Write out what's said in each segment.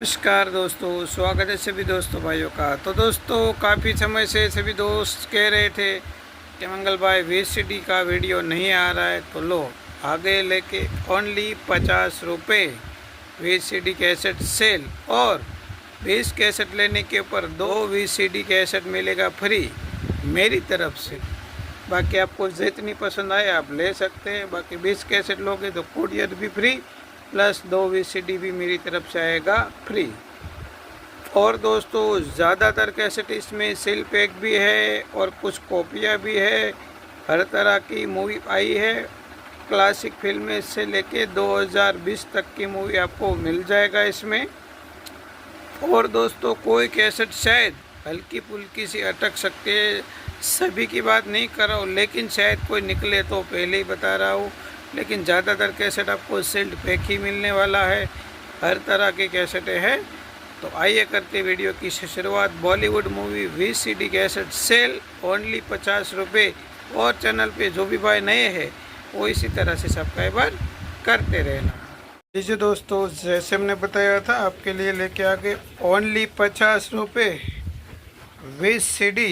नमस्कार दोस्तों, स्वागत है सभी दोस्तों भाइयों का। तो दोस्तों, काफ़ी समय से सभी दोस्त कह रहे थे कि मंगल भाई वीसीडी का वीडियो नहीं आ रहा है, तो लो आगे लेके ओनली 50 रुपये वीसीडी कैसेट सेल, और 20 कैसेट लेने के ऊपर 2 वीसीडी कैसेट मिलेगा फ्री मेरी तरफ से। बाकी आपको जितनी पसंद आए आप ले सकते हैं। बाकी 20 कैसेट लोगे तो कुरियर भी फ्री प्लस 2 वीसीडी भी मेरी तरफ से आएगा फ्री। और दोस्तों, ज़्यादातर कैसेट इसमें सेल पैक भी है और कुछ कॉपियाँ भी है। हर तरह की मूवी आई है, क्लासिक फिल्में से लेके 2020 तक की मूवी आपको मिल जाएगा इसमें। और दोस्तों, कोई कैसेट शायद हल्की फुल्की सी अटक सकती है, सभी की बात नहीं कर रहा हूँ, लेकिन शायद कोई निकले तो पहले ही बता रहा हूँ। लेकिन ज़्यादातर कैसेट आपको सील्ड पैक ही मिलने वाला है। हर तरह के कैसेटें हैं। तो आइए करते वीडियो की शुरुआत। Bollywood movie VCD cassette sale only 50 रुपये। और चैनल पे जो भी भाई नए हैं वो इसी तरह से सब्सक्राइबर करते रहना। लीजिए दोस्तों, जैसे हमने बताया था आपके लिए लेके आ गए ओनली 50 रुपये वीसीडी।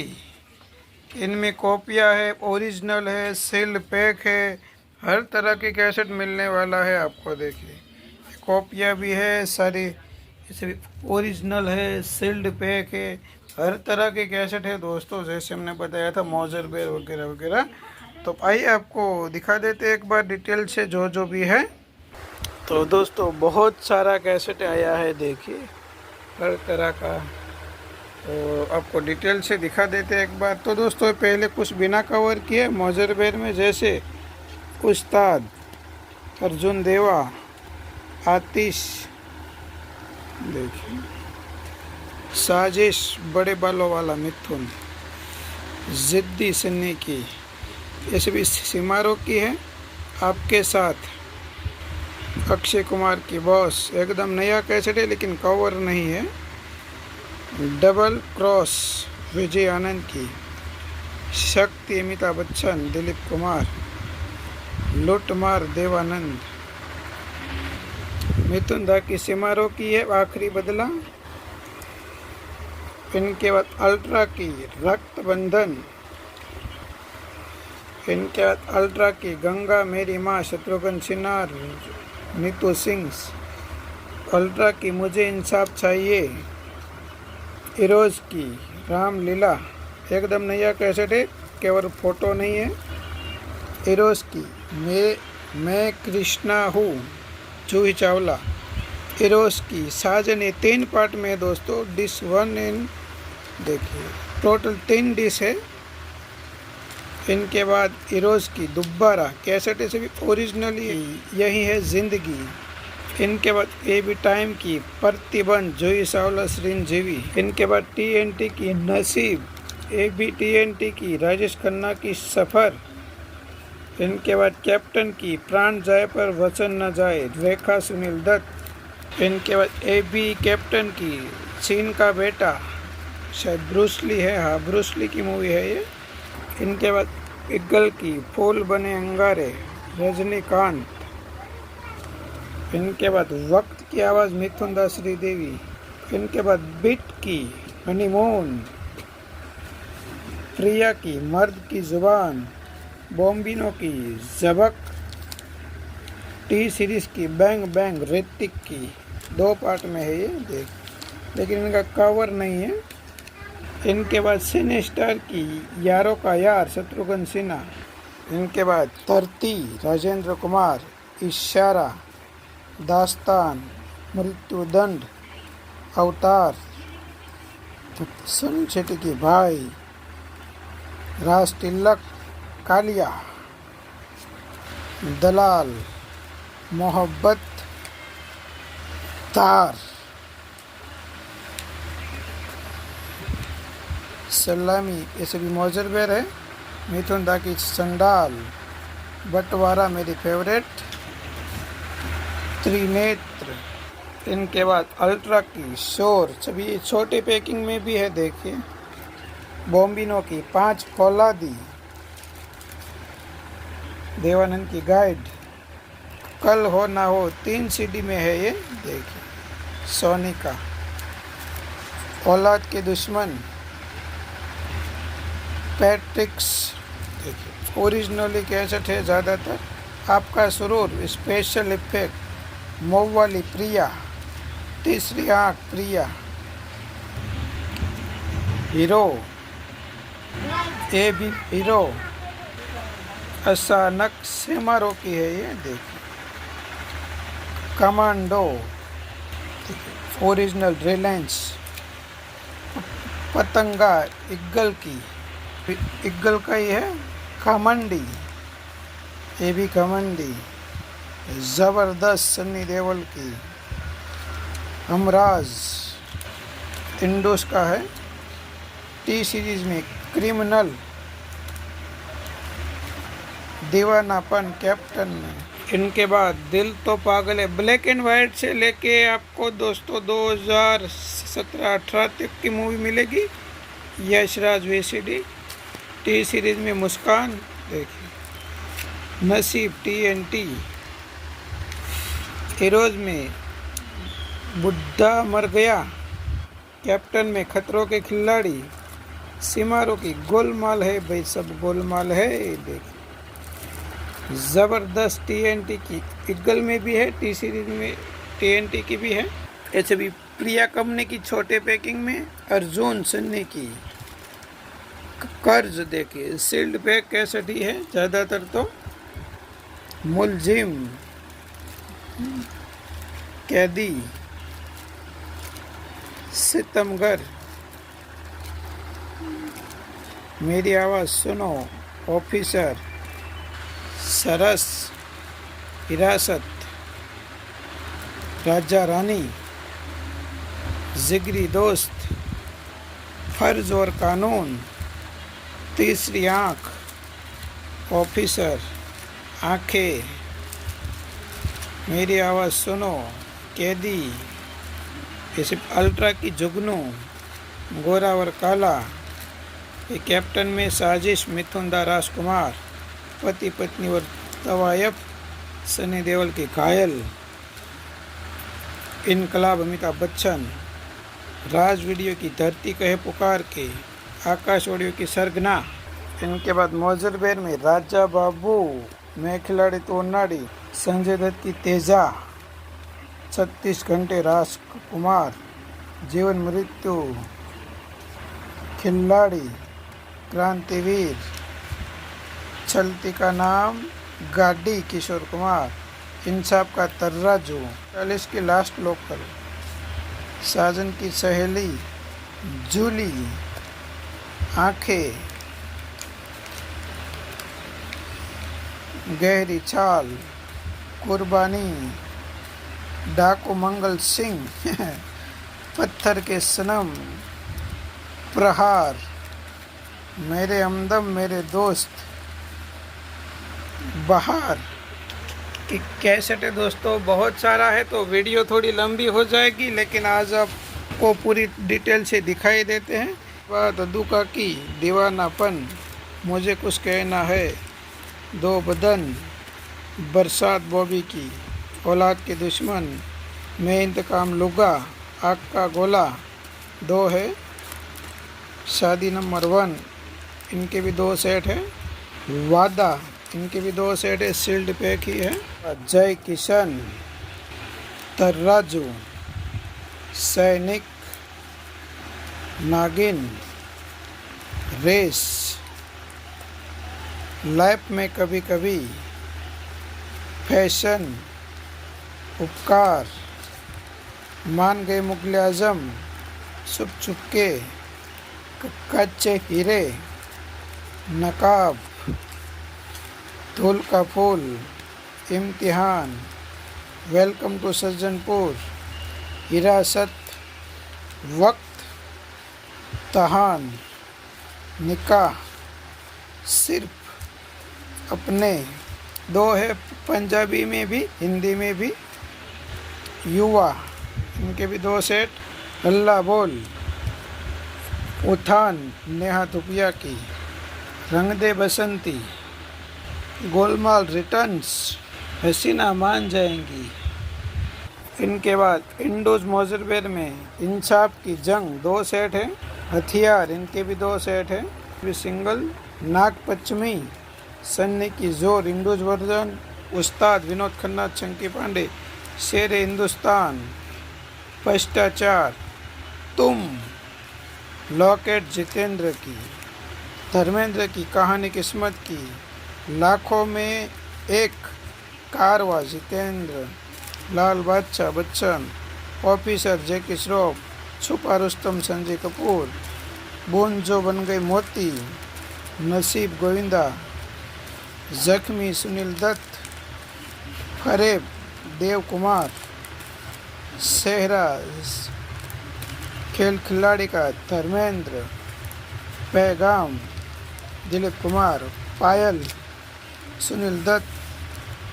इनमें कॉपियाँ है, ओरिजिनल है, सील्ड पैक है, हर तरह की कैसेट मिलने वाला है आपको। देखिए, कॉपियाँ भी है सारी, इसे ओरिजिनल है, सील्ड पैक है, हर तरह की कैसेट है दोस्तों। जैसे हमने बताया था मौजर बेर वगैरह वगैरह। तो आइए आपको दिखा देते एक बार डिटेल से जो भी है। तो दोस्तों, बहुत सारा कैसेट आया है, देखिए हर तरह का। तो आपको डिटेल से दिखा देते एक बार। तो दोस्तों, पहले कुछ बिना कवर किए मौजर बेर में, जैसे उस्ताद, अर्जुन देवा, आतिश, देखिए साजिश, बड़े बालों वाला मिथुन, जिद्दी सन्नी की, ये सभी सिमारों की है। आपके साथ अक्षय कुमार की बॉस, एकदम नया कैसेट है लेकिन कवर नहीं है। डबल क्रॉस, विजय आनंद की। शक्ति, अमिताभ बच्चन, दिलीप कुमार। लूटमार, देवानंद। मिथुन दा की सिमारों की है आखिरी बदला। इनके बाद अल्ट्रा की रक्त बंधन। इनके बाद अल्ट्रा की गंगा मेरी माँ, शत्रुघ्न सिन्हा, नीतू सिंह। अल्ट्रा की मुझे इंसाफ चाहिए। इरोज की रामलीला, एकदम नया कैसेट है, केवल फोटो नहीं है। इरोज की मैं कृष्णा हूँ, जूही चावला। इरोज की साजन, 3 पार्ट में है दोस्तों। डिश 1 इन, देखिए टोटल 3 डिश है। इनके बाद इरोज की दुब्बारा कैसेट से भी ओरिजिनल यही है जिंदगी। इनके बाद ए बी टाइम की प्रतिबंध, जूही चावला, श्रीजीवी। इनके बाद TNT की नसीब, ABTNT की राजेश खन्ना की सफ़र। इनके बाद कैप्टन की प्राण जाए पर वचन न जाए, रेखा सुनील दत्त। इनके बाद AB कैप्टन की चीन का बेटा, शायद ब्रूसली है, हाँ ब्रूसली की मूवी है ये। इनके बाद पिग्गल की फूल बने अंगारे, रजनीकांत। इनके बाद वक्त की आवाज़, मिथुन दास श्रीदेवी। इनके बाद बिट की हनीमून, प्रिया की मर्द की जुबान। बॉम्बिनो की जबक। T सीरीज़ की बैंग बैंग, ऋतिक की 2 पार्ट में है ये, देख, लेकिन इनका कवर नहीं है। इनके बाद सिने स्टार की यारों का यार, शत्रुघ्न सिन्हा। इनके बाद धरती, राजेंद्र कुमार। इशारा, दास्तान, मृत्युदंड, अवतार, सनी शेट्टी की भाई, राज तिलक, कालिया, दलाल, मोहब्बत, तार, सलामी, ये सभी मौजर बेर है। मिथुन दा की संडाल, बंटवारा मेरी फेवरेट, त्रिनेत्र। इनके बाद अल्ट्रा की शोर, सभी छोटे पैकिंग में भी है, देखिए। बॉम्बिनो की 5 फौलादी। देवानंद की गाइड, कल हो ना हो, 3 CD में है ये, देखिए। सोनिका। औलाद के दुश्मन पैट्रिक्स। देखिए ओरिजिनली कैसेट है ज़्यादातर। आपका सुरूर स्पेशल इफेक्ट मोव वाली प्रिया। तीसरी आँख प्रिया। हीरो ए भी हीरो। अचानक सेमारो की है ये, देखिए। Commando original Reliance. पतंगा इग्गल की, इग्गल का ही है। कमंडी ये भी कमंडी। ज़बरदस्त सन्नी देओल की। हमराज इंडोस का है। टी सीरीज में क्रिमिनल। दीवानापन कैप्टन में। इनके बाद दिल तो पागल है। ब्लैक एंड वाइट से लेके आपको दोस्तों 2017-18 तक की मूवी मिलेगी। यशराज VCD। टी सीरीज में मुस्कान। देखिए नसीब TNT। हीरोज में बुढ़ा मर गया। कैप्टन में खतरों के खिलाड़ी। सिमारो की गोलमाल है भाई, सब गोलमाल है। देखिए ज़बरदस्त TNT की। इग्गल में भी है, टी सीरीज में TNT की भी है। ऐसे भी प्रिया कंपनी की छोटे पैकिंग में। अर्जुन सन्नी की। कर्ज देखिए सील्ड पैक कैसेट ही है ज़्यादातर तो। मुलजिम कैदी। सितमगर। मेरी आवाज़ सुनो। ऑफिसर। सरस। हिरासत। राजा रानी। जिगरी दोस्त। फर्ज और कानून। तीसरी आँख। ऑफिसर। आँखें। मेरी आवाज़ सुनो। कैदी। जैसे अल्ट्रा की जुगनू। गोरा और काला। ये कैप्टन में साजिश मिथुन दा राजकुमार। पति पत्नी और तवायफ सनी देओल की घायल। इनकलाब अमिताभ बच्चन। राज वीडियो की धरती कहे पुकार के। आकाश ऑडियो की सरगना। इनके बाद मौजरबेर में राजा बाबू। मैं खिलाड़ी तो नाड़ी। संजय दत्त की तेजा। 36 घंटे राजकुमार। जीवन मृत्यु। खिलाड़ी। क्रांतिवीर। चलती का नाम गाड़ी किशोर कुमार। इंसाफ का तर्राजू। 40 की लास्ट लोकल। साजन की सहेली जूली। आंखें। गहरी छाल। कुर्बानी। डाकू मंगल सिंह। पत्थर के सनम। प्रहार। मेरे हमदम मेरे दोस्त। बहार की कैसेट है दोस्तों, बहुत सारा है तो वीडियो थोड़ी लंबी हो जाएगी, लेकिन आज आपको पूरी डिटेल से दिखाई देते हैं। बात अदुका की। दीवानापन। मुझे कुछ कहना है। दो बदन। बरसात बॉबी की। औलाद के दुश्मन। मैं इंतकाम लूँगा। आग का गोला। 2 है। शादी नंबर 1। इनके भी 2 सेट है। वादा। इनके भी 2 सेट है, सील्ड पैक ही है। जय किशन। तर्राजू। सैनिक। नागिन। रेस। लाइफ में कभी कभी। फैशन। उपकार। मान गए मुगल आजम। छुप छुप के। कच्चे हीरे। नकाब। धूल का फूल। इम्तिहान। Welcome to Sajjanpur. हिरासत। वक्त। तहान। निकाह। सिर्फ अपने। 2 है, पंजाबी में भी हिंदी में भी। युवा। इनके भी 2 सेट। अल्लाह बोल। उठान। नेहा धुपिया की। रंग दे बसंती। गोलमाल रिटर्न्स। हसीना मान जाएंगी। इनके बाद इंडोज मोजरबेर में इंसाफ की जंग 2 सेट है। हथियार इनके भी 2 सेट है, भी सिंगल। नाग पंचमी सन्नी की जोर इंडोज वर्जन। उस्ताद विनोद खन्ना चंकी पांडे शेर हिंदुस्तान। भ्रष्टाचार तुम लॉकेट जितेंद्र की। धर्मेंद्र की कहानी किस्मत की। लाखों में एक कारवा जितेंद्र। लाल बादशाह बच्चन। ऑफिसर जैकी श्रॉफ। छुपा रुस्तम संजय कपूर। बूंद जो बन गई मोती नसीब गोविंदा। जख्मी सुनील दत्त। फरेब देव कुमार। सेहरा खेल खिलाड़ी का धर्मेंद्र। पैगाम दिलीप कुमार। पायल सुनील दत्त।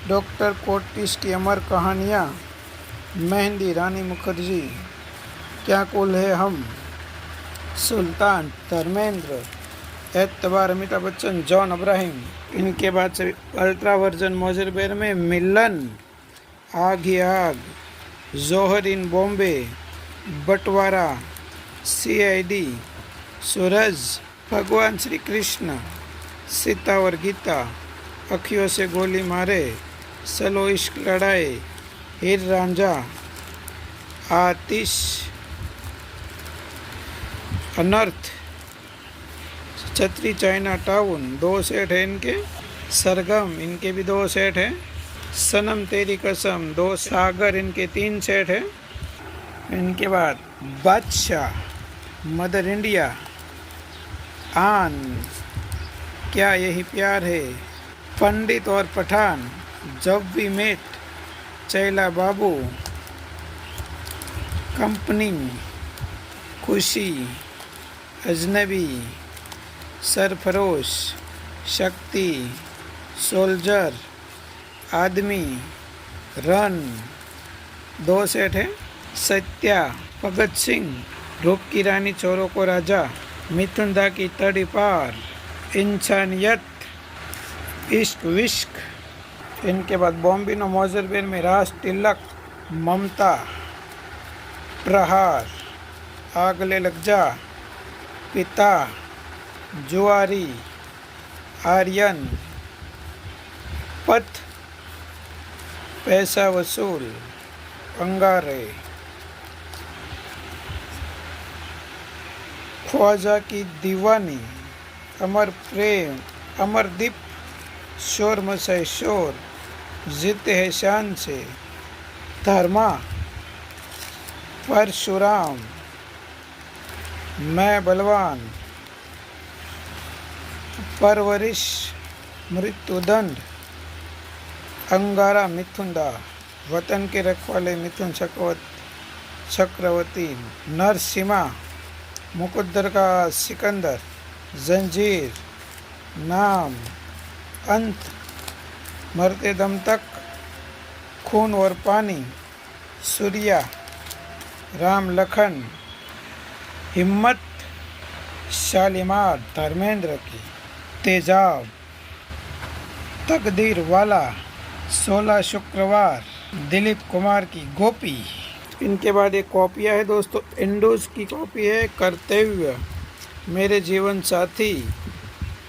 डॉक्टर कोटिस की अमर कहानियाँ मेहंदी रानी मुखर्जी। क्या कुल है हम सुल्तान धर्मेंद्र। एतबार अमिताभ बच्चन जॉन अब्राहिम। इनके बाद से अल्ट्रा वर्जन मोजरबेर में मिलन आग ही आग। जोहर इन बॉम्बे। बंटवारा CID। सूरज भगवान श्री कृष्ण। सीता और गीता। अखियों से गोली मारे। सलो इश्क लड़ाई। हीर रांझा। आतिश अनर्थ। छतरी चाइना टाउन 2 सेट है इनके। सरगम इनके भी 2 सेट है। सनम तेरी कसम 2। सागर इनके 3 सेट है। इनके बाद बादशाह मदर इंडिया। आन क्या यही प्यार है। पंडित और पठान जब वी मेट। चैला बाबू। कंपनी खुशी। अजनबी। सरफरोश। शक्ति। सोल्जर। आदमी। रन 2 सेट है। सत्या भगत सिंह। रूप की रानी चोरों को राजा। मिथुन दा की तड़ी पार। इंसानियत। इश्क विश्क। इनके बाद बॉम्बिनो मोजरबेर में राज तिलक। ममता। प्रहार। आगले लग जा। पिता। जुआरी। आर्यन। पथ। पैसा वसूल। अंगारे। ख्वाजा की दीवानी। अमर प्रेम। अमरदीप। शोर मचाए शोर। जीते है शान से। धर्मा। परशुराम। मैं बलवान। परवरिश। मृत्युदंड। अंगारा मिथुंदा। वतन के रखवाले मिथुन चक्रवर्ती। नरसिम्हा। मुकद्दर का सिकंदर। जंजीर। नाम। अंत। मरते दम तक। खून और पानी। सूर्या। राम लखन। हिम्मत। शालीमार धर्मेंद्र की। तेजाब। तकदीर वाला। 16 शुक्रवार दिलीप कुमार की। गोपी। इनके बाद एक कॉपियाँ है दोस्तों, इंडोज की कॉपी है कर्तव्य। मेरे जीवन साथी।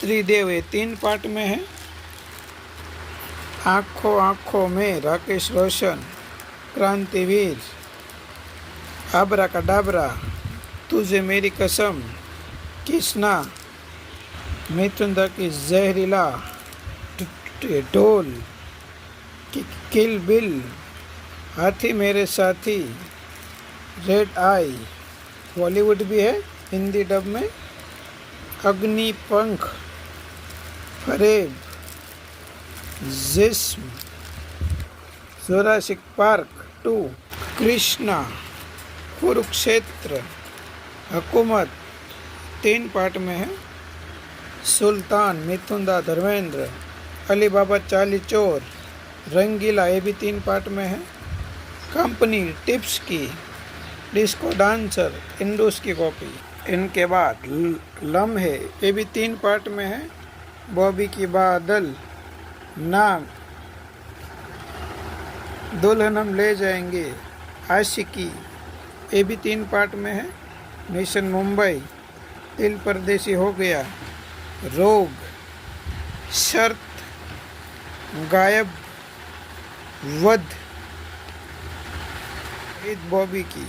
त्रिदेव 3 पार्ट में है। आँखों आँखों में राकेश रोशन। क्रांतिवीर। आबरा का डाबरा। तुझे मेरी कसम। किसना। मिथुन दा की जहरीला। ढोल। किल बिल। हाथी मेरे साथी। रेड आई बॉलीवुड भी है हिंदी डब में। अग्निपंख। फरेब। जिस्म। Jurassic park 2। कृष्णा। कुरुक्षेत्र। हुकूमत 3 पार्ट में है। सुल्तान मिथुन दा धर्मेंद्र। अली बाबा चाली चोर। रंगीला ये भी 3 पार्ट में है। कंपनी टिप्स की। डिस्को डांसर इंडोस की कॉपी। इनके बाद लम्हे ये भी 3 पार्ट में है। बॉबी की बादल। नाम। दुल्हन हम ले जाएंगे। आशिकी, ये भी 3 पार्ट में है। मिशन मुंबई, दिल परदेसी हो गया, रोग, शर्त, गायब, वध, ईद बॉबी की,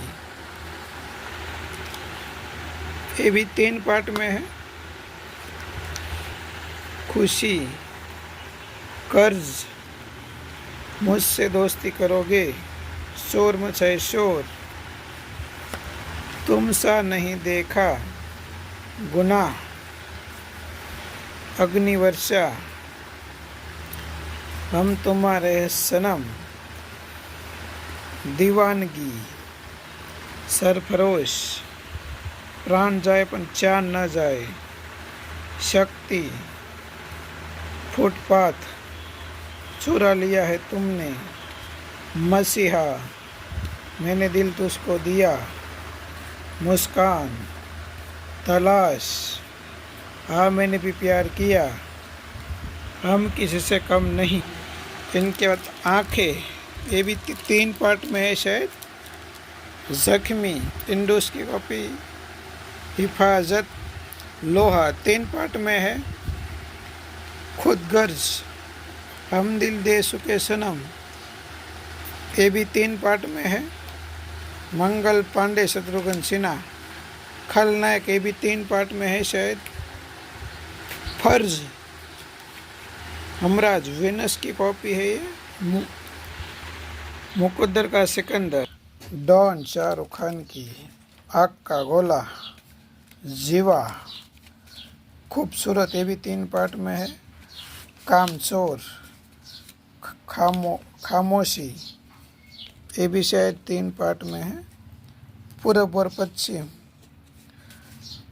ये भी 3 पार्ट में है। खुशी, कर्ज, मुझसे दोस्ती करोगे, शोर मचाए शोर, तुम सा नहीं देखा, गुनाह, अग्निवर्षा, हम तुम्हारे सनम, दीवानगी, सरफरोश, प्राण जाए पर चांद न जाए, शक्ति, फुटपाथ, चुरा लिया है तुमने, मसीहा, मैंने दिल तुझको दिया, मुस्कान, तलाश, हाँ मैंने भी प्यार किया, हम किसी से कम नहीं। इनके बाद आँखें, ये भी 3 पार्ट में है शायद। जख्मी, इंडोस की कॉपी, हिफाजत, लोहा 3 पार्ट में है। खुद गर्ज, हम दिल दे चुके सनम, ये भी 3 पार्ट में है। मंगल पांडे, शत्रुघ्न सिन्हा, खलनायक, ये भी 3 पार्ट में है शायद। फर्ज, हमराज, वेनस की कॉपी है ये। मुकद्दर का सिकंदर, डॉन, शाहरुख खान की, आग का गोला, जीवा, खूबसूरत, ये भी 3 पार्ट में है। कामचोर, खामोशी, ये भी शायद 3 पार्ट में है। पूरब और पश्चिम,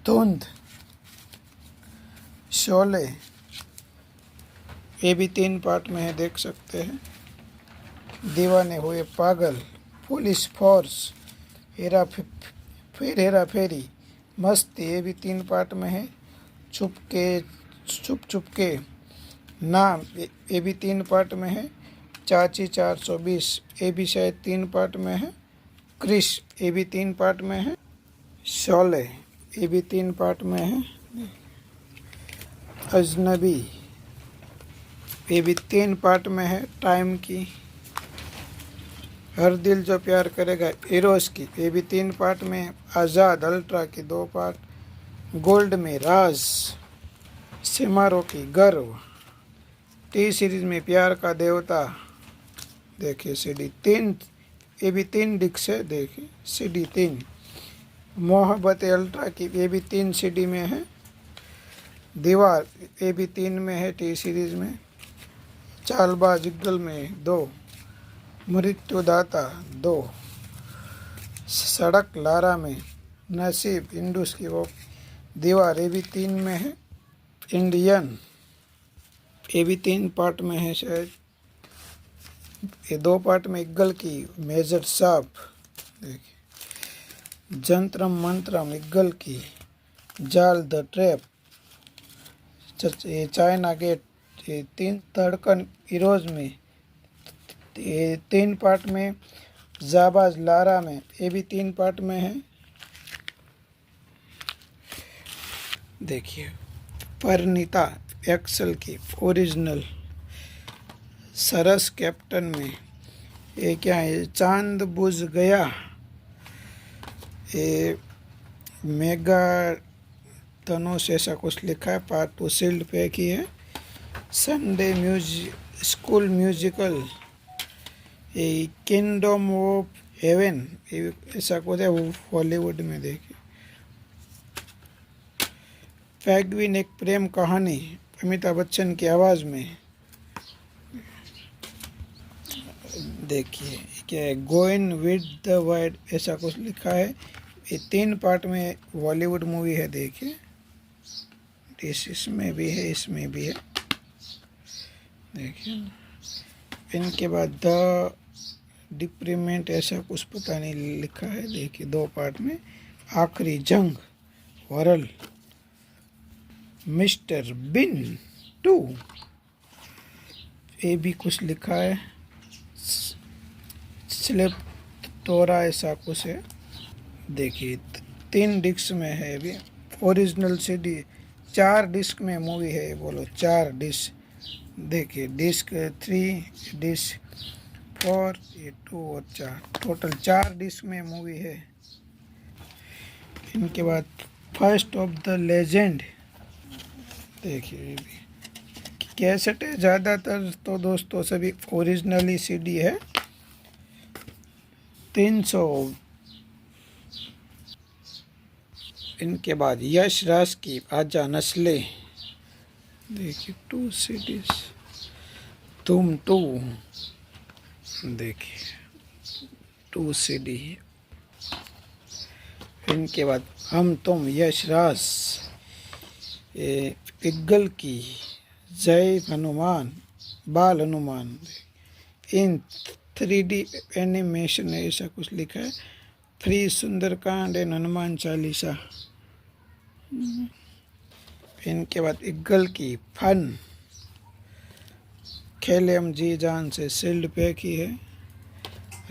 धुंध, शोले, ये भी 3 पार्ट में है, देख सकते हैं। दीवाने हुए पागल, पुलिस फोर्स, फिर हेरा फेरी, मस्ती, ये भी 3 पार्ट में है। छुप के, नाम, ये भी 3 पार्ट में है। चाची 420, ये भी शायद 3 पार्ट में है। क्रिश, ये भी 3 पार्ट में है। शोले, ये भी 3 पार्ट में है। अजनबी, ये भी 3 पार्ट में है। टाइम की, हर दिल जो प्यार करेगा, इरोस की, ये भी 3 पार्ट में है। आज़ाद, अल्ट्रा की 2 पार्ट। गोल्ड में राज, सिमारो की गर्व, टी सीरीज में प्यार का देवता, देखिए सीडी 3, ये भी 3 डिस्क है, देखिए सीडी 3। मोहब्बत अल्ट्रा की, ये भी 3 सीडी में है। दीवार, ये भी 3 में है टी सीरीज में। चालबाज इक्गल में 2, मृत्युदाता 2, सड़क लारा में, नसीब, इंडूस की वो, दीवार, ये भी 3 में है। इंडियन, ये भी 3 पार्ट में है शायद। ये 2 पार्ट में इक्गल की, मेजर साहब, देखिए। जंत्रम मंत्रम, इक्गल की। जाल, द ट्रैप, ये चाइना गेट, ये 3 धड़कन, इरोज में, ये 3 पार्ट में। जाबाज, लारा में, ये भी 3 पार्ट में है। देखिए परिणीता, एक्सल की ओरिजिनल। सरस, कैप्टन में, ये क्या है, चांद बुझ गया, ये मेगा धनुष, ऐसा कुछ लिखा है। पार्ट 2 सील्ड पैक ही है। संडे स्कूल म्यूजिकल, ये किंगडम ऑफ हेवन, ऐसा कुछ है, वो हॉलीवुड में, देखिए। पेंगुइन, एक प्रेम कहानी, अमिताभ बच्चन की आवाज़ में, देखिए क्या है, गोइंग विद द वाइड, ऐसा कुछ लिखा है। ये 3 पार्ट में बॉलीवुड मूवी है, देखिए। इसमें भी है, इसमें भी है, देखिए। इनके बाद द डिप्रीमेंट, ऐसा कुछ पता नहीं लिखा है, देखिए 2 पार्ट में। आखिरी जंग, वरल, मिस्टर बिन 2, ये भी कुछ लिखा है। तोरा ऐसा कुछ है। देखिए 3 डिस्क में है अभी ओरिजिनल सीडी। 4 डिस्क में मूवी है, बोलो 4 डिस्क। देखिए डिस्क 3, डिस्क 4, ये 2 और 4, टोटल 4 डिस्क में मूवी है। इनके बाद फर्स्ट ऑफ द लेजेंड। देखिए ये भी कैसेट है, ज़्यादातर तो दोस्तों सभी ओरिजिनली सीडी है। 300। इनके बाद यश राज की आजा नस्ले। देखिए 2 सीडीज। तुम 2, देखिए 2 सीडी। इनके बाद हम तुम यश राज, पिग्गल की जय हनुमान, बाल हनुमान। इन 3D एनिमेशन है, ऐसा कुछ लिखा है। Free Sunderkand and Hanuman Chalisa. इनके बाद इग्गल की फन, खेले हम जी जान से सील्ड पैक ही है।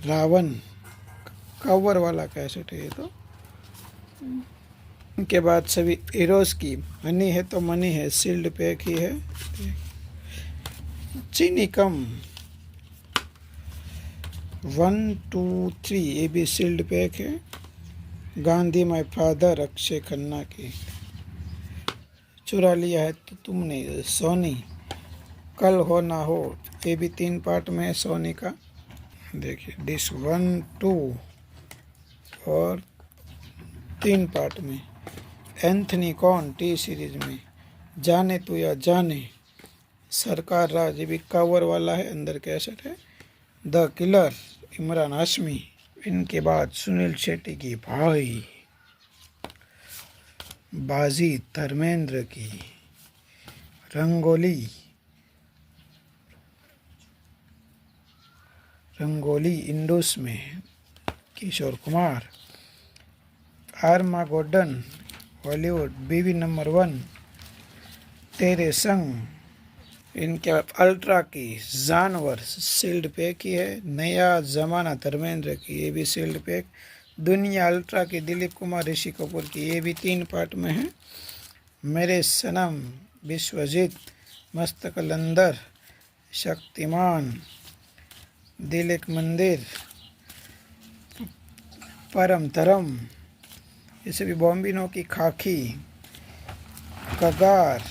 रावण कवर वाला कैसेट है ये तो। इनके बाद सभी हीरोज की मनी है तो मनी है, सील्ड पैक ही है। चीनी कम 1, 2, 3 ये भी सील्ड पैक है। गांधी माय फादर अक्षय खन्ना की। चुरा लिया है तो तुमने, सोनी कल हो ना हो, ये भी 3 पार्ट में है सोनी का। देखिए डिस्क 1, 2 और 3 पार्ट में। एंथनी कौन टी सीरीज में। जाने तू या जाने, सरकार राज ये भी कवर वाला है, अंदर कैसेट है। The killer Imran Hashmi. इनके बाद सुनील शेट्टी की भाई, बाजी धर्मेंद्र की। रंगोली, रंगोली इंडोस में किशोर कुमार। आर्मागोडन हॉलीवुड, बीवी नंबर 1 तेरे संग। इनके बाद अल्ट्रा की जानवर सील्ड पैक ही है। नया जमाना धर्मेंद्र की, ये भी सील्ड पैक। दुनिया अल्ट्रा की दिलीप कुमार ऋषि कपूर की, ये भी 3 पार्ट में है। मेरे सनम विश्वजीत, मस्त कलंदर, शक्तिमान, दिल एक मंदिर, परम धर्म, ये सभी बॉम्बिनो की खाकी। कगार,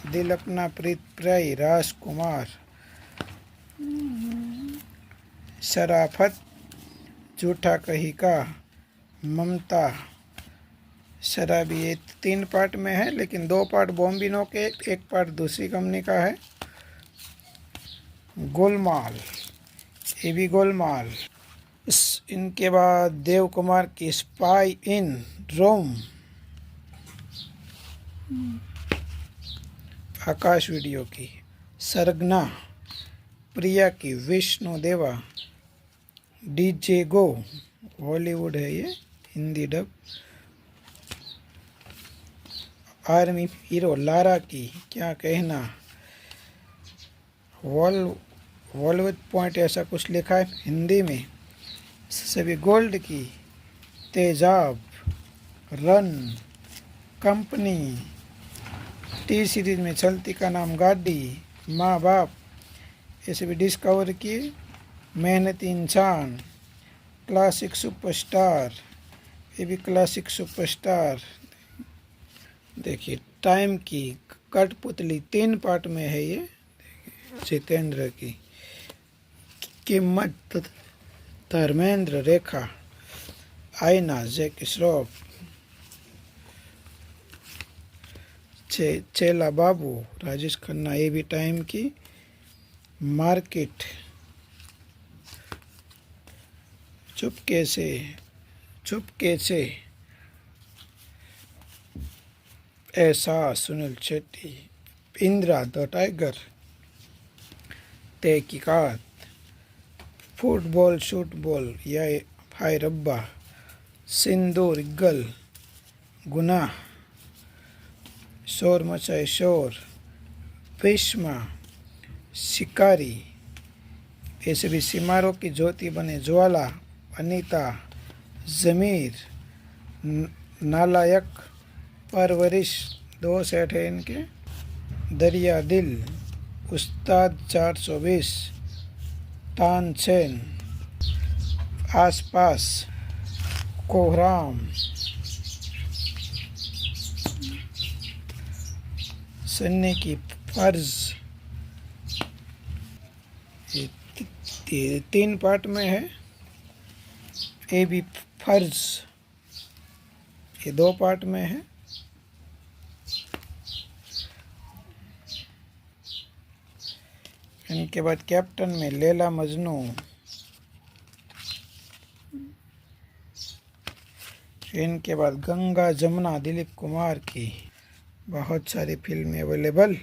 दिल अपना प्रीत प्राई, राजकुमार। शराफत, झूठा कही का, ममता, शराबी। ये 3 पार्ट में है, लेकिन 2 पार्ट बॉम्बिनो के, 1 पार्ट दूसरी कंपनी का है। गोलमाल, ये भी गोलमाल। इनके बाद देव कुमार की स्पाई इन रोम। आकाश वीडियो की सरगना, प्रिया की विष्णु देवा। डीजे गो हॉलीवुड है ये, Hindi dub. Army hero Lara की क्या कहना। वॉल्व पॉइंट ऐसा कुछ लिखा है हिंदी में। सभी गोल्ड की तेजाब, रन, कंपनी। टी सीरीज में चलती का नाम गाड़ी, माँ बाप, ऐसे भी डिस्कवर किए। मेहनती इंसान, क्लासिक सुपरस्टार, ये भी क्लासिक सुपरस्टार। देखिए टाइम की कठपुतली 3 पार्ट में है ये, जितेंद्र की। कीमत धर्मेंद्र, रेखा, आईना जैकी श्रॉफ। चेला बाबू राजेश खन्ना, ये भी टाइम की। मार्केट, चुपके से, ऐसा सुनील शेट्टी। इंदिरा द टाइगर, तहकीकात, फुटबॉल शूटबॉल या भाई रब्बा, सिंदूर इग्गल, गुनाह, शोर मचाए शोर, भीष्मा, शिकारी। ऐसे भी सिमारों की ज्योति बने ज्वाला, अनीता, ज़मीर, नालायक, परवरिश, 2 सेट है इनके, दरिया दिल, उस्ताद 420, तानसेन, आसपास, कोहराम, सन्नी की फर्ज, ये 3 पार्ट में है। ए बी फर्ज ये 2 पार्ट में है। इनके बाद कैप्टन में लैला मजनू, इनके बाद गंगा जमुना दिलीप कुमार की, बहुत सारी फिल्में अवेलेबल।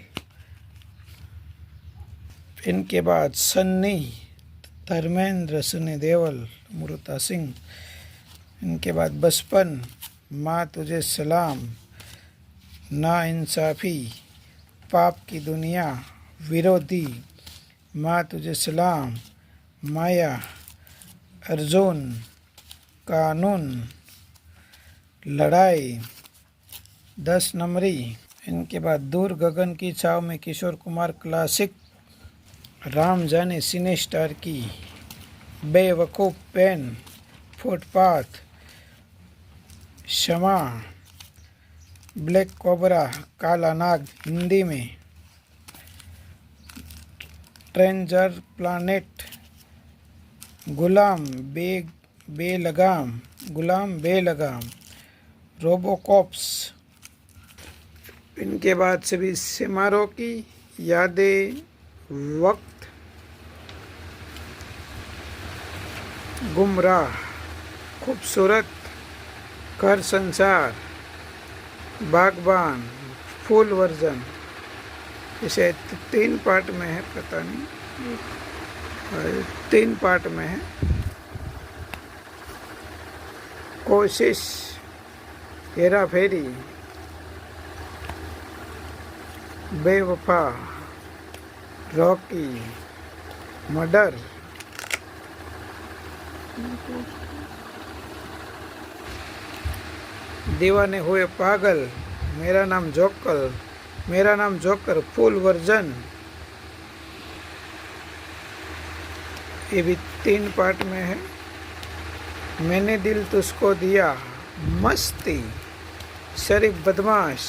इनके बाद सन्नी, धर्मेंद्र, सनी देओल, अमृता सिंह। इनके बाद बचपन, माँ तुझे सलाम, ना इंसाफी, पाप की दुनिया, विरोधी, माँ तुझे सलाम, माया, अर्जुन, कानून, लड़ाई, 10 नंबरी। इनके बाद दूर गगन की छाव में किशोर कुमार क्लासिक, राम जाने सिने स्टार की, बेवकूफ़ पेन, फुटपाथ, क्षमा, ब्लैक कोबरा, काला नाग हिंदी में, स्ट्रेंजर प्लानेट, गुलाम बेलगाम, रोबोकॉप्स। इनके बाद सभी समारोह की यादें, वक्त, गुमराह, खूबसूरत, घर संसार, बागबान, फुल वर्जन। इसे 3 पार्ट में है, पता नहीं 3 पार्ट में है। कोशिश, हेरा फेरी, बेवफा, रॉकी, मर्डर, दीवाने हुए पागल, मेरा नाम जोकर फुल वर्जन। ये भी 3 पार्ट में है। मैंने दिल तुझको दिया, मस्ती, शरीफ बदमाश,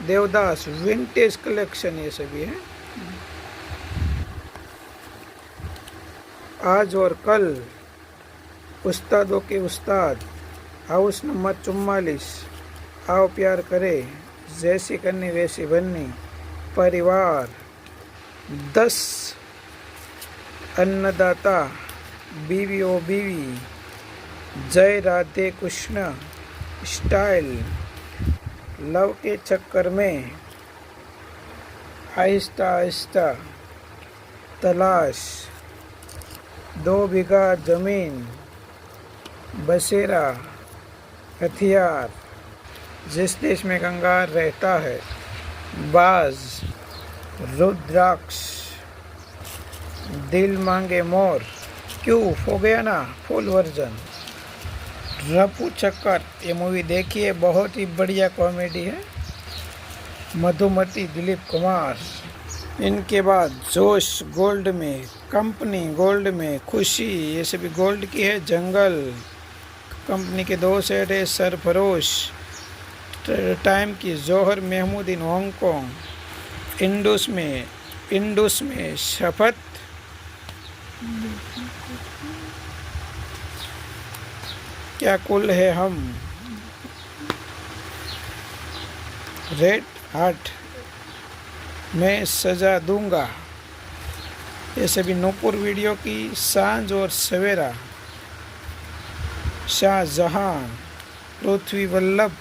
देवदास, विंटेज कलेक्शन, ये सभी है। आज और कल, उस्तादों के उस्ताद, हाउस नंबर 44, आओ प्यार करे, जैसी करनी वैसी बननी, परिवार, 10, अन्नदाता, बीवी ओ बीवी, जय राधे कृष्ण, स्टाइल, लव के चक्कर में, आहिस्ता आहिस्ता, तलाश, 2 बीघा जमीन, बसेरा, हथियार, जिस देश में कंगार रहता है, बाज, रुद्राक्ष, दिल मांगे मोर, क्यों हो गया ना, फुल वर्जन, रफू चक्कर। ये मूवी देखिए, बहुत ही बढ़िया कॉमेडी है। मधुमती, दिलीप कुमार। इनके बाद जोश गोल्ड में, कंपनी गोल्ड में, खुशी, ये सभी गोल्ड की है। जंगल कंपनी के 2 सेट है। सरफरोश टाइम की, जौहर महमूदीन, हांगकांग। इंडुस में शपथ, क्या कुल है हम, रेड हार्ट, मैं सजा दूंगा। ये सभी नूपुर वीडियो की। सांझ और सवेरा, शाहजहां, पृथ्वी वल्लभ,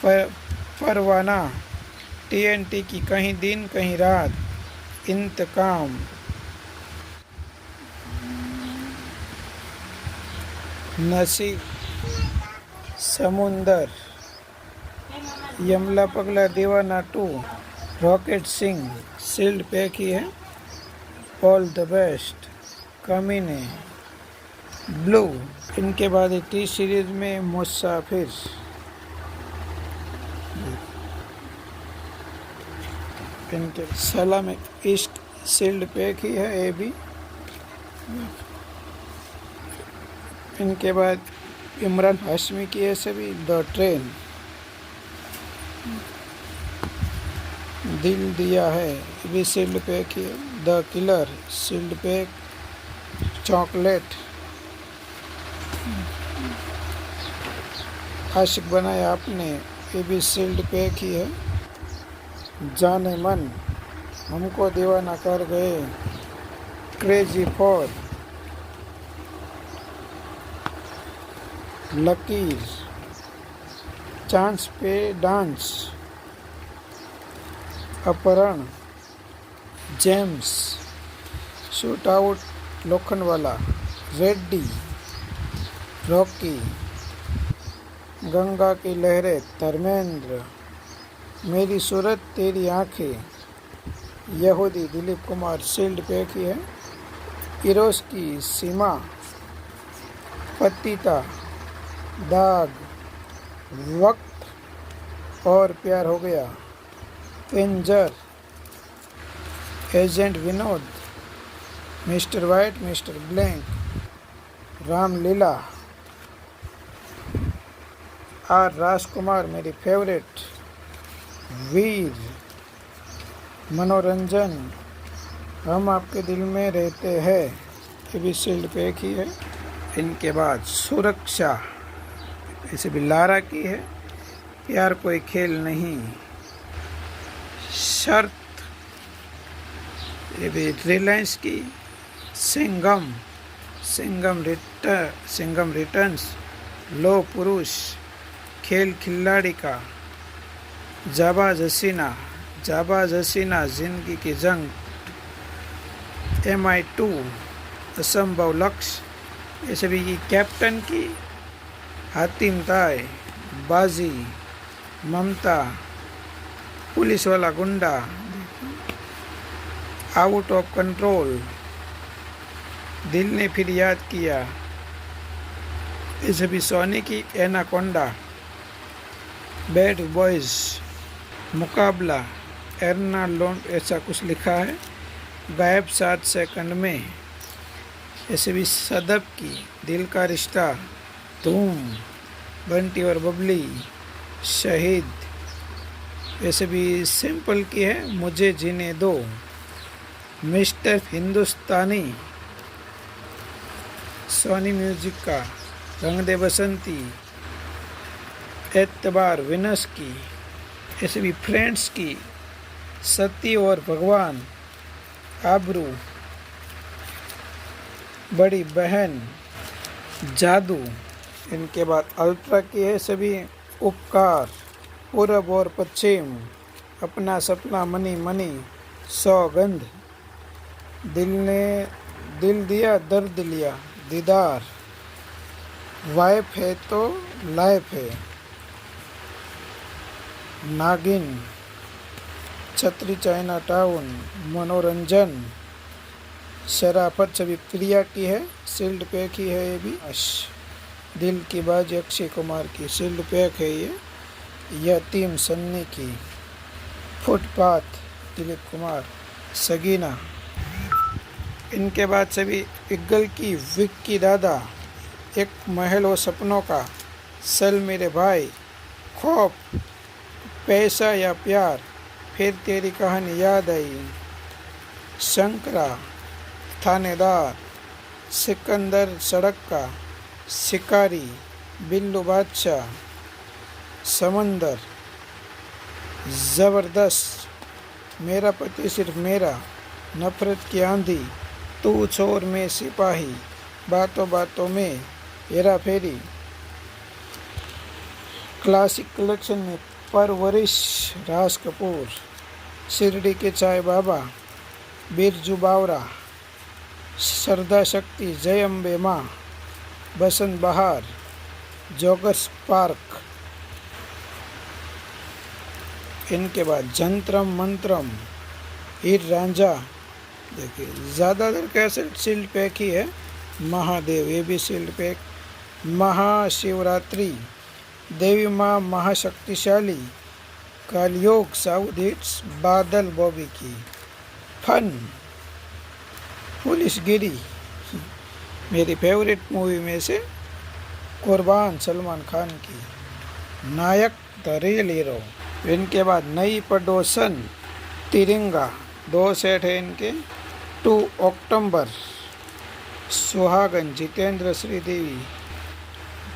परवाना, TNT की, कहीं दिन कहीं रात, इंतकाम, नसीब, समुंदर, यमला पगला दीवाना 2, रॉकेट सिंह, शील्ड पैक ही है, ऑल द बेस्ट, कमीने, ब्लू। इनके बाद टी सीरीज में मुसाफिर, इनके सलाम ईस्ट सील्ड पैक ही है ये भी। इनके बाद इमरान हाशमी की है सभी द ट्रेन, दिल दिया है ये भी सील्ड पैक ही है। The killer sealed pack, chocolate, आशिक बनाया आपने ये भी सील्ड पैक ही है। जाने मन हमको दीवाना कर गए, क्रेजी फॉर, लकीर, चांस पे डांस, अपहरण, James, shoot out Lokhandwala, Reddy, Rocky, Ganga की लहरें, धर्मेंद्र, मेरी सूरत तेरी आंखें, यहूदी दिलीप कुमार सील्ड पैक ही है। इरोस की सीमा, पतिता, दाग, वक्त और Pyaar Ho Gaya, Pinjar, agent Vinod, mister white, mister blank, Ramleela, R Rajkumar मेरी फेवरेट, वीर, मनोरंजन, हम आपके दिल में रहते हैं ये भी सील्ड पैक ही है। इनके बाद सुरक्षा, इसे भी लारा की है, प्यार कोई खेल नहीं, शर्त ये भी रिलायंस की, सिंघम, सिंघम रिटर्न्स, लो पुरुष, खेल खिलाड़ी का, जाबाज हसीना जिंदगी की जंग, MI2 असंभव लक्ष्य, ऐसे भी कैप्टन की, हातिम ताई, बाजी, ममता, पुलिस वाला गुंडा, आउट ऑफ कंट्रोल, दिल ने फिर याद किया, ऐसे भी सोनी की एनाकोंडा, बैड बॉयज, मुकाबला, एर्नाल्ड ऐसा कुछ लिखा है, गायब 7 सेकंड में, ऐसे भी सदब की, दिल का रिश्ता, धूम, बंटी और बबली, शहीद, ऐसे भी सिंपल की है, मुझे जीने दो, मिस्टर हिंदुस्तानी, सोनी म्यूजिक का, रंग दे बसंती, एतबार विनस की, ऐसे भी फ्रेंड्स की, सती और भगवान, आबरू, बड़ी बहन, जादू। इनके बाद अल्ट्रा की है सभी, उपकार, पूरब और पश्चिम, अपना सपना, मनी मनी, सौगंध, दिल ने दिल दिया दर्द लिया, दीदार, वाइफ है तो लाइफ है, नागिन, छतरी चाइना टाउन, मनोरंजन, शराफत सभी प्रिया की है, सील्ड पैक ही है ये भी। दिल की बाजी अक्षय कुमार की, सील्ड पैक है ये। यतीम सन्नी की, फुटपाथ दिलीप कुमार, सगीना। इनके बाद सभी पिग्गल की, विक्की दादा, एक महल और सपनों का, सल मेरे भाई, खौफ, पैसा या प्यार, फिर तेरी कहानी याद आई, शंकरा, थानेदार, सिकंदर सड़क का, शिकारी, बिल्लू बादशाह, समंदर, ज़बरदस्त, मेरा पति सिर्फ मेरा, नफरत की आंधी, तू चोर में सिपाही, बातों बातों में, हेरा फेरी। क्लासिक कलेक्शन में परवरिश, राज कपूर, शिरडी के चाय बाबा, बिरजू बावरा, श्रद्धा शक्ति, जय अम्बे माँ, बसंत बहार, जोगर्स पार्क। इनके बाद जंत्रम मंत्रम, हीर रांझा। देखिए ज़्यादातर कैसेट सील्ड पैक ही है, महादेव ये भी सील्ड पैक, महाशिवरात्रि, देवी माँ महाशक्तिशाली, कलयुग साउथ हिट्स बादल बॉबी की, फन, पुलिसगिरी मेरी फेवरेट मूवी में से, कुर्बान सलमान खान की, नायक द रियल हीरो। इनके बाद नई पड़ोसन, तिरंगा 2 सेट है इनके, 2 अक्टूबर, सुहागन जितेंद्र श्रीदेवी,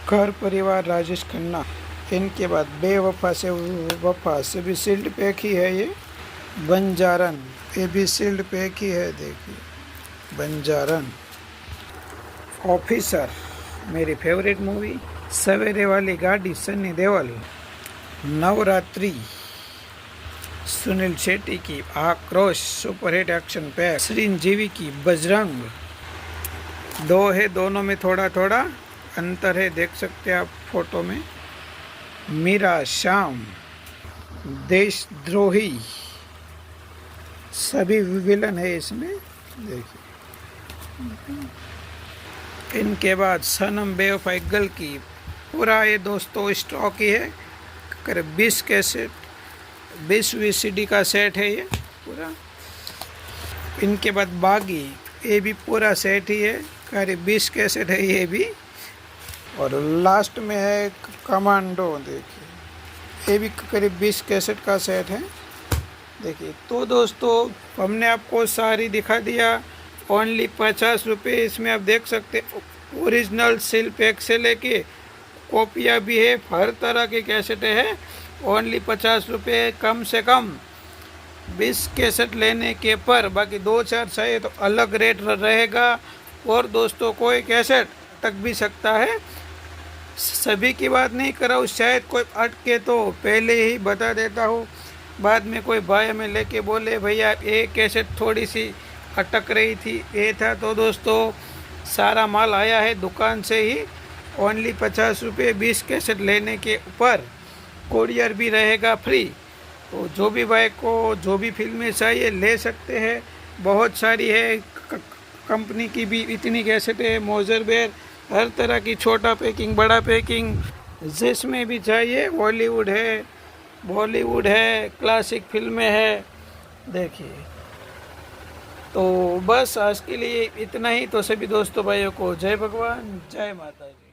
घर परिवार राजेश खन्ना। इनके बाद बेवफा से वफा से भी सील्ड पैक ही है ये, बंजारन ये भी सील्ड पैक ही है, देखिए बंजारन। ऑफिसर मेरी फेवरेट मूवी, सवेरे वाली गाड़ी सन्नी देओल, नवरात्रि सुनील शेट्टी की, आक्रोश सुपरहिट एक्शन पैक, श्रीजीवी की, बजरंग। 2 है, दोनों में थोड़ा थोड़ा अंतर है, देख सकते हैं आप फोटो में। मीरा श्याम, देशद्रोही, सभी विलन है इसमें, देखिए। इनके बाद सनम बेवफा गर्ल की, पूरा ये दोस्तों स्टॉक ही है, करीब 20 कैसेट, 20 VCD का सेट है ये पूरा। इनके बाद बागी, ये भी पूरा सेट ही है, करीब 20 कैसेट है ये भी। और लास्ट में है कमांडो, देखिए ये भी करीब 20 कैसेट का सेट है, देखिए। तो दोस्तों हमने आपको सारी दिखा दिया, ओनली 50 रुपये। इसमें आप देख सकते ओरिजिनल सील पैक से लेके कॉपियाँ भी है, हर तरह की कैसेटें हैं, ओनली 50 रुपये, कम से कम 20 कैसेट लेने के पर। बाकी 2-4 चाहिए तो अलग रेट रहेगा। और दोस्तों कोई कैसेट तक भी सकता है, सभी की बात नहीं कर रहा हूँ, शायद कोई अटके तो पहले ही बता देता हूँ, बाद में कोई भाई में लेके बोले भैया ये कैसेट थोड़ी सी अटक रही थी, ये था। तो दोस्तों सारा माल आया है दुकान से ही, ओनली 50 रुपये, 20 कैसेट लेने के ऊपर, कोरियर भी रहेगा फ्री। तो जो भी भाई को जो भी फिल्में चाहिए ले सकते हैं, बहुत सारी है, कंपनी की भी इतनी कैसेटें है, मोजरबेर, हर तरह की, छोटा पैकिंग बड़ा पैकिंग, जिसमें भी चाहिए, हॉलीवुड है, बॉलीवुड है, क्लासिक फिल्में है, देखिए। तो बस आज के लिए इतना ही। तो सभी दोस्तों भाइयों को जय भगवान, जय माता दी।